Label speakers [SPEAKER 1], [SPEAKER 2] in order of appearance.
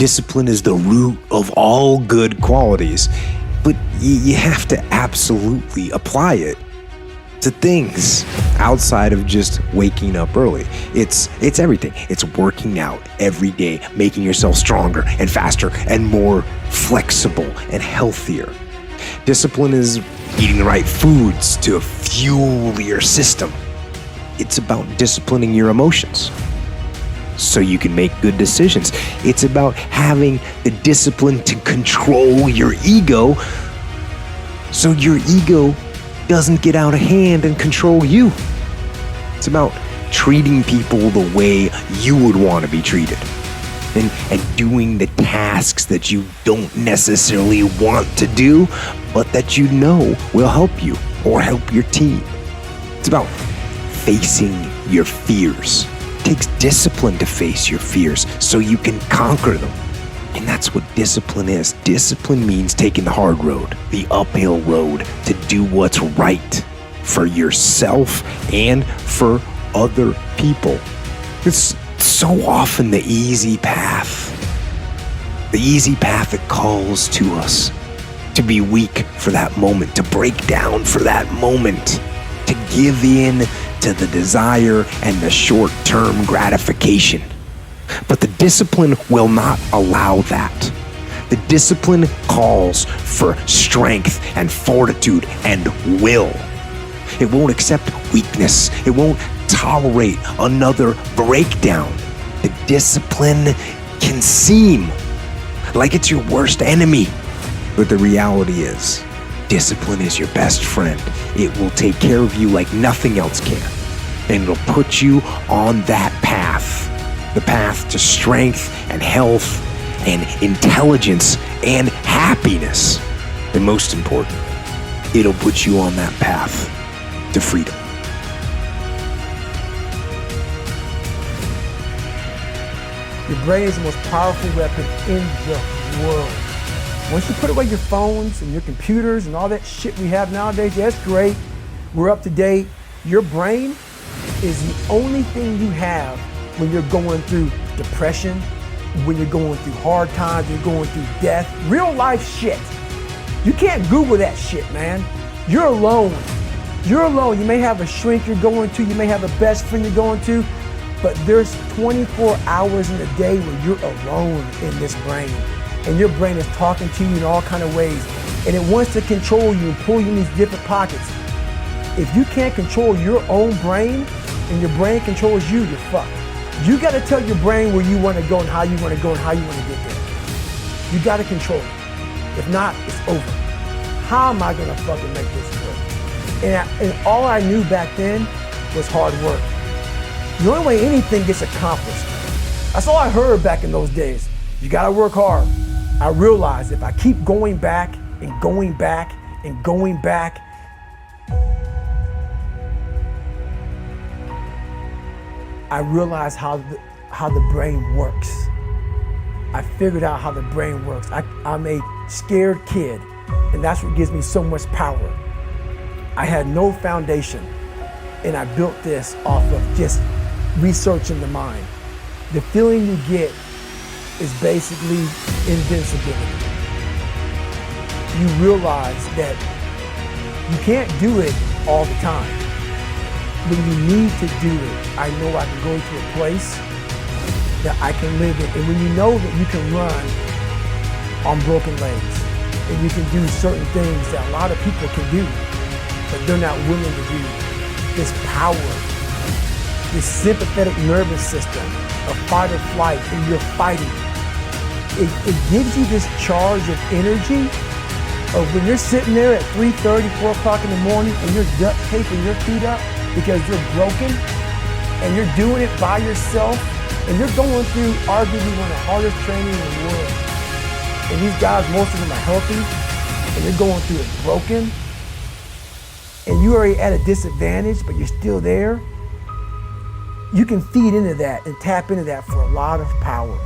[SPEAKER 1] Discipline is the root of all good qualities, but you have to absolutely apply it to things outside of just waking up early. It's everything. It's working out every day, making yourself stronger and faster and more flexible and healthier. Discipline is eating the right foods to fuel your system. It's about disciplining your emotions so you can make good decisions. It's about having the discipline to control your ego so your ego doesn't get out of hand and control you. It's about treating people the way you would want to be treated and doing the tasks that you don't necessarily want to do, but that you know will help you or help your team. It's about facing your fears. It takes discipline to face your fears so you can conquer them. And that's what discipline is. Discipline means taking the hard road, the uphill road, to do what's right for yourself and for other people. It's so often the easy path that calls to us to be weak for that moment, to break down for that moment, to give in to the desire and the short-term gratification. But the discipline will not allow that. The discipline calls for strength and fortitude and will. It won't accept weakness. It won't tolerate another breakdown. The discipline can seem like it's your worst enemy, but the reality is, discipline is your best friend. It will take care of you like nothing else can, and it'll put you on that path. The path to strength and health and intelligence and happiness. And most importantly, it'll put you on that path to freedom.
[SPEAKER 2] Your brain is the most powerful weapon in the world. Once you put away your phones and your computers and all that shit we have nowadays, yeah, that's great. We're up to date. Your brain is the only thing you have when you're going through depression, when you're going through hard times, you're going through death, real life shit. You can't Google that shit, man. You're alone. You're alone. You may have a shrink you're going to, you may have a best friend you're going to, but there's 24 hours in a day where you're alone in this brain. And your brain is talking to you in all kinds of ways. And it wants to control you and pull you in these different pockets. If you can't control your own brain and your brain controls you, you're fucked. You gotta tell your brain where you wanna go and how you wanna go and how you wanna get there. You gotta control it. If not, it's over. How am I gonna fucking make this work? And all I knew back then was hard work. The only way anything gets accomplished. That's all I heard back in those days. You gotta work hard. I realized if I keep going back and going back and going back, I realized how the brain works. I figured out how the brain works. I'm a scared kid, and that's what gives me so much power. I had no foundation, and I built this off of just researching the mind. The feeling you get is basically invincibility. You realize that you can't do it all the time. When you need to do it, I know I can go to a place that I can live in. And when you know that you can run on broken legs and you can do certain things that a lot of people can do, but they're not willing to do, this power, this sympathetic nervous system of fight or flight, and you're fighting. It gives you this charge of energy of when you're sitting there at 3:30, 4 o'clock in the morning and you're duct taping your feet up because you're broken and you're doing it by yourself and you're going through arguably one of the hardest training in the world. And these guys, most of them are healthy and you're going through it broken and you're already at a disadvantage, but you're still there. You can feed into that and tap into that for a lot of power.